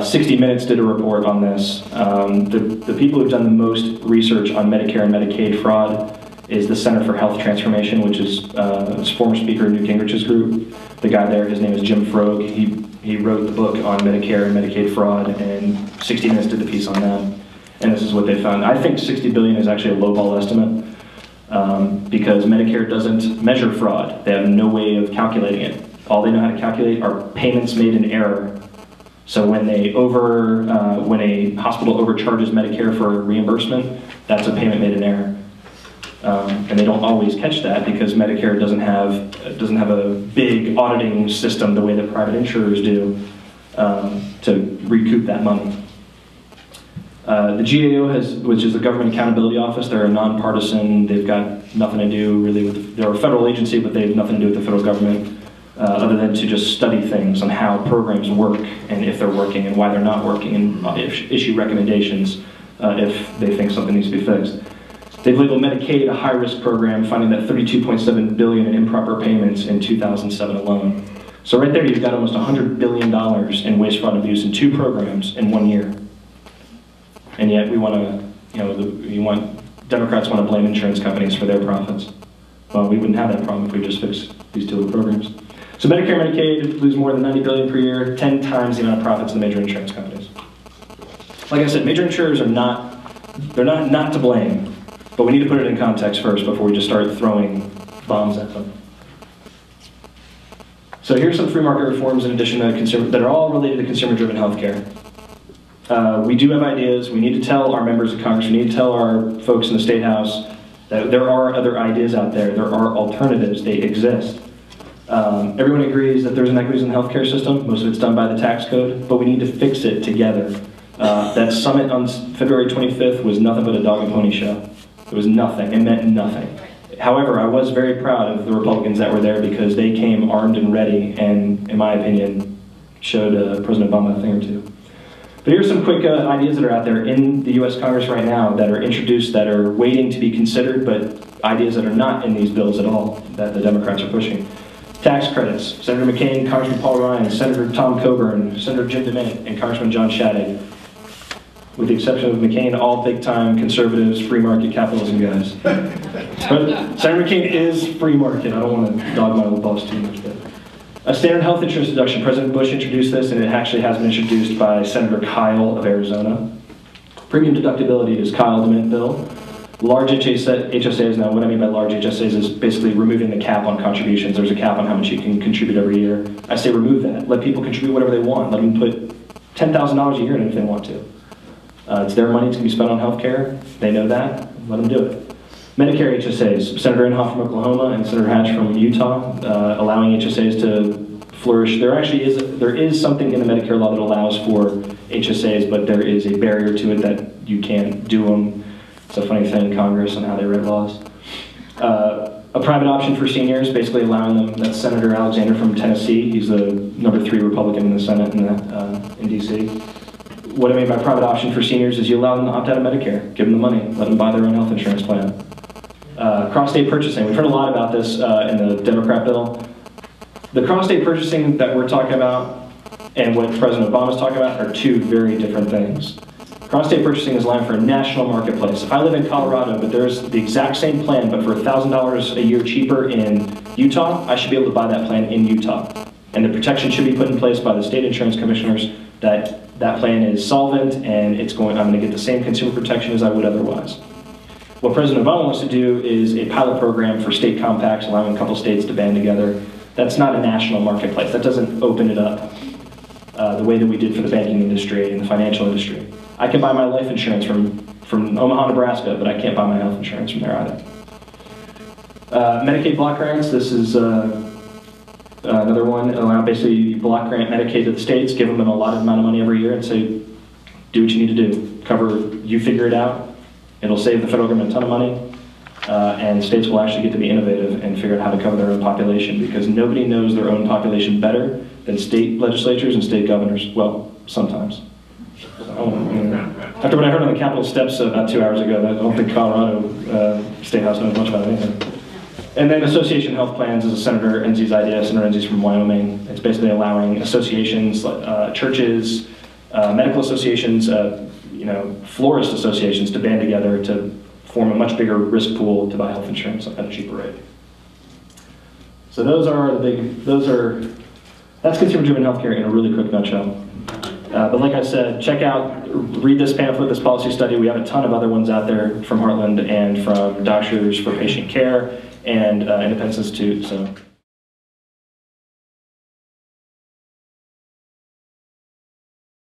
60 Minutes did a report on this. The people who've done the most research on Medicare and Medicaid fraud is the Center for Health Transformation, which is former Speaker Newt Gingrich's group. The guy there, his name is Jim Frogue. He wrote the book on Medicare and Medicaid fraud, and 60 Minutes did the piece on that. And this is what they found. I think 60 billion is actually a lowball estimate because Medicare doesn't measure fraud. They have no way of calculating it. All they know how to calculate are payments made in error. So when when a hospital overcharges Medicare for reimbursement, that's a payment made in error. And they don't always catch that because Medicare doesn't have a big auditing system the way that private insurers do to recoup that money. The GAO which is the Government Accountability Office, they're a nonpartisan. They've got nothing to do really with. They're a federal agency, but they have nothing to do with the federal government other than to just study things on how programs work and if they're working and why they're not working and issue recommendations if they think something needs to be fixed. They've labeled Medicaid a high-risk program, finding that $32.7 billion in improper payments in 2007 alone. So right there, you've got almost $100 billion in waste, fraud, and abuse in 2 programs in 1 year. And yet we want to, Democrats want to blame insurance companies for their profits. Well, we wouldn't have that problem if we just fixed these 2 programs. So Medicare and Medicaid lose more than $90 billion per year, 10 times the amount of profits of the major insurance companies. Like I said, major insurers are not to blame. But we need to put it in context first before we just start throwing bombs at them. So here's some free market reforms in addition to that are all related to consumer-driven healthcare. We do have ideas. We need to tell our members of Congress, we need to tell our folks in the State House that there are other ideas out there. There are alternatives. They exist. Everyone agrees that there's inequities in the healthcare system. Most of it's done by the tax code, but we need to fix it together. That summit on February 25th was nothing but a dog and pony show. It was nothing. It meant nothing. However, I was very proud of the Republicans that were there because they came armed and ready and, in my opinion, showed President Obama a thing or two. But here's some quick ideas that are out there in the U.S. Congress right now that are introduced, that are waiting to be considered, but ideas that are not in these bills at all that the Democrats are pushing. Tax credits. Senator McCain, Congressman Paul Ryan, Senator Tom Coburn, Senator Jim DeMint, and Congressman John Shadegg. With the exception of McCain, all big-time conservatives, free market capitalism guys. But Senator McCain is free market. I don't want to dog my old boss too much. But a standard health insurance deduction. President Bush introduced this, and it actually has been introduced by Senator Kyle of Arizona. Premium deductibility is Kyle DeMint bill. Large HSAs, now what I mean by large HSAs is basically removing the cap on contributions. There's a cap on how much you can contribute every year. I say remove that. Let people contribute whatever they want. Let them put $10,000 a year in it if they want to. It's their money, it's going to be spent on health care. They know that. Let them do it. Medicare HSAs. Senator Inhofe from Oklahoma and Senator Hatch from Utah, allowing HSAs to flourish. There is something in the Medicare law that allows for HSAs, but there is a barrier to it that you can't do them. It's a funny thing in Congress on how they write laws. A private option for seniors, basically allowing them. That's Senator Alexander from Tennessee. He's the #3 Republican in the Senate in D.C. What I mean by private option for seniors is you allow them to opt out of Medicare. Give them the money. Let them buy their own health insurance plan. Cross-state purchasing. We've heard a lot about this in the Democrat bill. The cross-state purchasing that we're talking about and what President Obama is talking about are 2 very different things. Cross-state purchasing is allowing for a national marketplace. If I live in Colorado, but there's the exact same plan, but for $1,000 a year cheaper in Utah, I should be able to buy that plan in Utah. And the protection should be put in place by the state insurance commissioners that that plan is solvent and I'm going to get the same consumer protection as I would otherwise. What President Obama wants to do is a pilot program for state compacts, allowing a couple states to band together. That's not a national marketplace. That doesn't open it up the way that we did for the banking industry and the financial industry. I can buy my life insurance from Omaha, Nebraska, but I can't buy my health insurance from there either. Medicaid block grants. This is another one. Allow basically block grant Medicaid to the states, give them an allotted amount of money every year and say, do what you need to do. You figure it out. It'll save the federal government a ton of money. And states will actually get to be innovative and figure out how to cover their own population, because nobody knows their own population better than state legislatures and state governors. Well, sometimes. After what I heard on the Capitol steps about 2 hours ago, I don't think Colorado State House knows much about anything. And then association health plans is a Senator Enzi's idea. Senator Enzi's from Wyoming. It's basically allowing associations, churches, medical associations, florist associations to band together to form a much bigger risk pool to buy health insurance at a cheaper rate. So that's consumer-driven healthcare in a really quick nutshell. But like I said, read this pamphlet, this policy study. We have a ton of other ones out there from Heartland and from Doctors for Patient Care and Independence Institute. So.